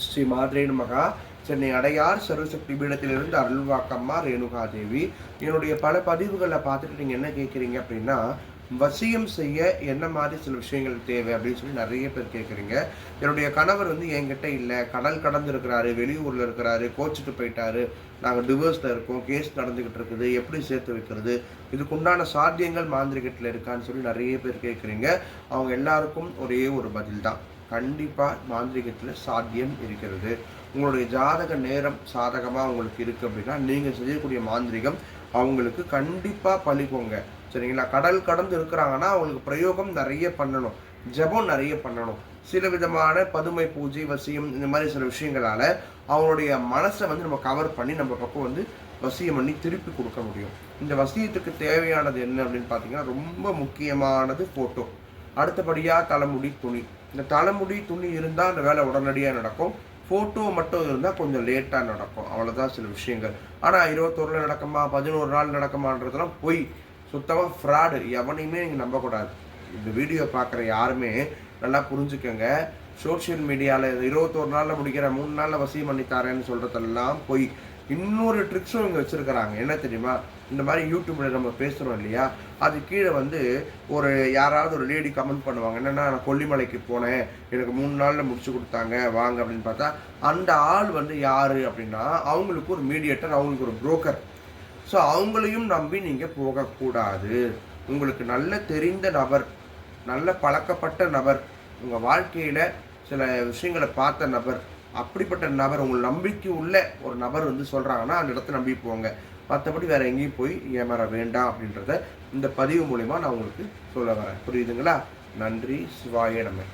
ஸ்ரீ மாத்ரே நமகா. சென்னை அடையார் சர்வசக்தி பீடத்திலிருந்து அருள்வாக்கம்மா ரேணுகா தேவி. என்னுடைய பல பதிவுகளை பார்த்துட்டு நீங்கள் என்ன கேட்குறீங்க அப்படின்னா, வசியம் செய்ய என்ன மாதிரி சில விஷயங்கள் தேவை அப்படின்னு சொல்லி நிறைய பேர் கேட்குறீங்க. என்னுடைய கணவர் என்கிட்ட இல்லை, கடல் கடந்து இருக்கிறாரு, வெளியூரில் இருக்கிறாரு, கோச்சிட்டு போயிட்டாரு, நாங்கள் டிவோர்ஸில் இருக்கோம், கேஸ் நடந்துக்கிட்டு இருக்குது, எப்படி சேர்த்து வைக்கிறது, இதுக்குண்டான சாத்தியங்கள் மாந்திரிகத்தில் இருக்கான்னு சொல்லி நிறைய பேர் கேட்குறீங்க. அவங்க எல்லாருக்கும் ஒரே ஒரு பதில் தான், கண்டிப்பாக மாந்திரிகத்தில் சாத்தியம் இருக்கிறது. உங்களுடைய ஜாதக நேரம் சாதகமாக உங்களுக்கு இருக்குது அப்படின்னா நீங்கள் செய்யக்கூடிய மாந்திரிகம் அவங்களுக்கு கண்டிப்பாக பழிக்கோங்க. சரிங்களா? கடல் கடந்து இருக்கிறாங்கன்னா அவங்களுக்கு பிரயோகம் நிறைய பண்ணணும், ஜபம் நிறைய பண்ணணும். சில விதமான பதுமை பூஜை, வசியம், இந்த மாதிரி சில விஷயங்களால் அவங்களுடைய மனசை நம்ம கவர் பண்ணி நம்ம பக்கம் வசியம் பண்ணி திருப்பி கொடுக்க முடியும். இந்த வசியத்துக்கு தேவையானது என்ன அப்படின்னு பார்த்தீங்கன்னா, ரொம்ப முக்கியமானது ஃபோட்டோ. அடுத்தபடியாக தலைமுடி, துணி. இந்த தலைமுடி துணி இருந்தால் அந்த வேலை உடனடியாக நடக்கும். ஃபோட்டோ மட்டும் இருந்தால் கொஞ்சம் லேட்டாக நடக்கும். அவ்வளோதான் சில விஷயங்கள். ஆனால் 21 நடக்குமா, 11 நாள் நடக்குமான்றதெல்லாம் பொய், சுத்தமாக ஃப்ராடு. எவனையுமே நீங்கள் நம்பக்கூடாது. இந்த வீடியோ பார்க்குற யாருமே நல்லா புரிஞ்சுக்கோங்க. சோஷியல் மீடியாவில் 21 நாளில் முடிக்கிற, 3 நாளில் வசியம் பண்ணி தரேன்னு சொல்கிறதெல்லாம் பொய். இன்னொரு ட்ரிக்ஸும் இங்கே வச்சுருக்கிறாங்க. என்ன தெரியுமா? இந்த மாதிரி யூடியூப்பில் நம்ம பேசுகிறோம் இல்லையா, அது கீழே ஒரு யாராவது ஒரு லேடி கமெண்ட் பண்ணுவாங்க, என்னென்னா நான் கொல்லிமலைக்கு போனேன், எனக்கு 3 நாளில் முடிச்சு கொடுத்தாங்க, வாங்க அப்படின்னு பார்த்தா அந்த ஆள் யார் அப்படின்னா அவங்களுக்கு ஒரு மீடியேட்டர், அவங்களுக்கு ஒரு புரோக்கர். ஸோ அவங்களையும் நம்பி நீங்கள் போகக்கூடாது. உங்களுக்கு நல்ல தெரிந்த நபர், நல்ல பழக்கப்பட்ட நபர், உங்கள் வாழ்க்கையில் சில விஷயங்களை பார்த்த நபர், அப்படிப்பட்ட நபர், உங்கள் நம்பிக்கை உள்ள ஒரு நபர் சொல்கிறாங்கன்னா அந்த இடத்த நம்பி போங்க. மற்றபடி வேறு எங்கேயும் போய் ஏமாற வேண்டாம் அப்படின்றத இந்த பதிவு மூலிமா நான் உங்களுக்கு சொல்ல வரேன். புரியுதுங்களா? நன்றி. சிவாய நமः.